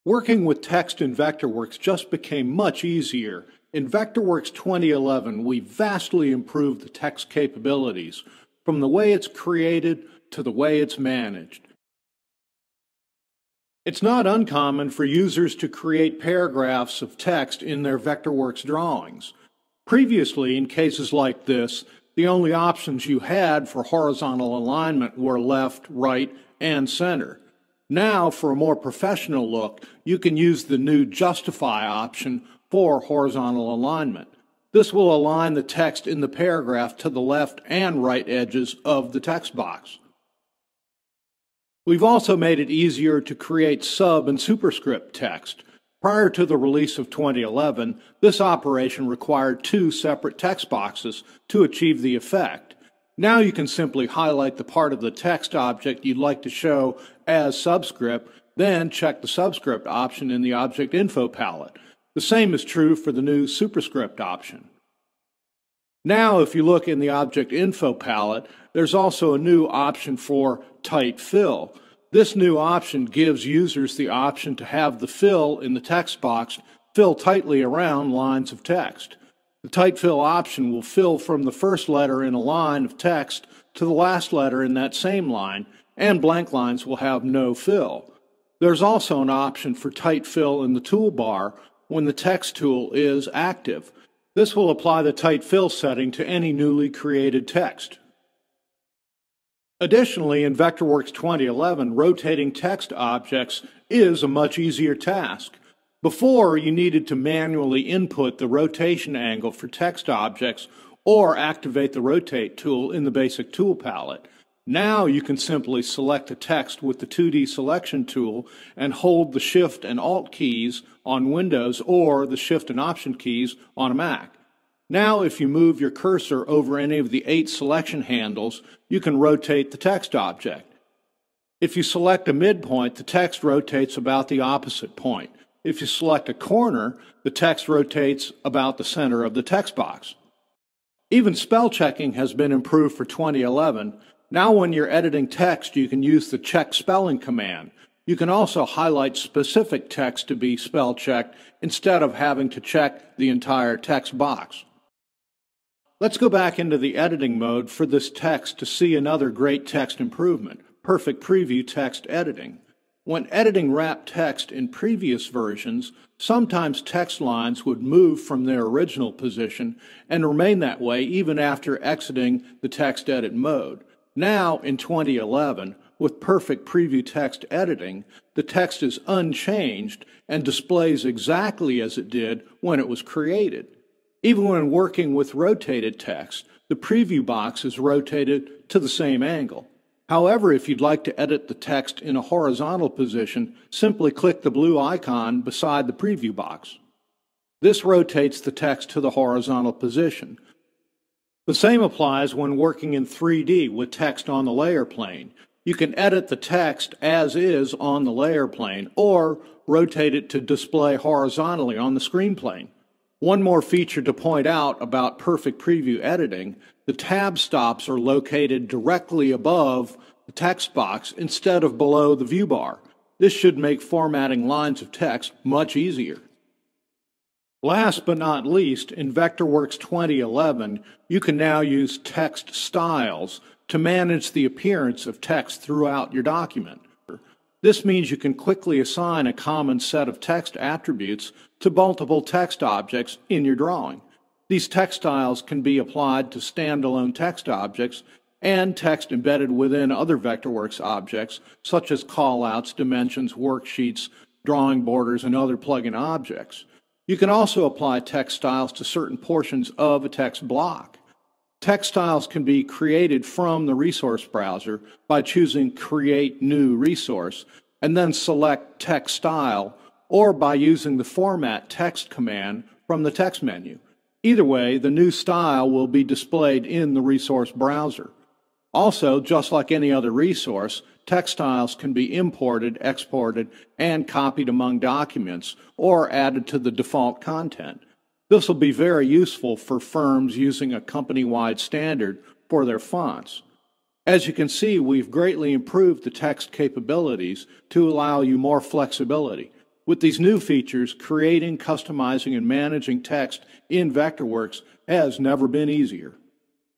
Working with text in Vectorworks just became much easier. In Vectorworks 2011, we vastly improved the text capabilities, from the way it's created to the way it's managed. It's not uncommon for users to create paragraphs of text in their Vectorworks drawings. Previously, in cases like this, the only options you had for horizontal alignment were left, right, and center. Now, for a more professional look, you can use the new Justify option for horizontal alignment. This will align the text in the paragraph to the left and right edges of the text box. We've also made it easier to create sub and superscript text. Prior to the release of 2011, this operation required two separate text boxes to achieve the effect. Now you can simply highlight the part of the text object you'd like to show as subscript, then check the subscript option in the Object Info palette. The same is true for the new superscript option. Now, if you look in the Object Info palette, there's also a new option for Tight Fill. This new option gives users the option to have the fill in the text box fill tightly around lines of text. The Tight Fill option will fill from the first letter in a line of text to the last letter in that same line, and blank lines will have no fill. There's also an option for Tight Fill in the toolbar when the text tool is active. This will apply the Tight Fill setting to any newly created text. Additionally, in Vectorworks 2011, rotating text objects is a much easier task. Before, you needed to manually input the rotation angle for text objects or activate the Rotate tool in the basic tool palette. Now you can simply select the text with the 2D selection tool and hold the Shift and Alt keys on Windows or the Shift and Option keys on a Mac. Now, if you move your cursor over any of the 8 selection handles, you can rotate the text object. If you select a midpoint, the text rotates about the opposite point. If you select a corner, the text rotates about the center of the text box. Even spell checking has been improved for 2011. Now when you're editing text, you can use the check spelling command. You can also highlight specific text to be spell checked instead of having to check the entire text box. Let's go back into the editing mode for this text to see another great text improvement, Perfect Preview Text Editing. When editing wrapped text in previous versions, sometimes text lines would move from their original position and remain that way even after exiting the text edit mode. Now, in 2011, with Perfect Preview Text Editing, the text is unchanged and displays exactly as it did when it was created. Even when working with rotated text, the preview box is rotated to the same angle. However, if you'd like to edit the text in a horizontal position, simply click the blue icon beside the preview box. This rotates the text to the horizontal position. The same applies when working in 3D with text on the layer plane. You can edit the text as is on the layer plane or rotate it to display horizontally on the screen plane. One more feature to point out about Perfect Preview editing, the tab stops are located directly above the text box instead of below the view bar. This should make formatting lines of text much easier. Last but not least, in Vectorworks 2011, you can now use text styles to manage the appearance of text throughout your document. This means you can quickly assign a common set of text attributes to multiple text objects in your drawing. These text styles can be applied to standalone text objects and text embedded within other Vectorworks objects, such as callouts, dimensions, worksheets, drawing borders, and other plugin objects. You can also apply text styles to certain portions of a text block. Text styles can be created from the resource browser by choosing Create New Resource and then select Text Style, or by using the Format Text command from the text menu. Either way, the new style will be displayed in the resource browser. Also, just like any other resource, text styles can be imported, exported, and copied among documents or added to the default content. This will be very useful for firms using a company-wide standard for their fonts. As you can see, we've greatly improved the text capabilities to allow you more flexibility. With these new features, creating, customizing, and managing text in Vectorworks has never been easier.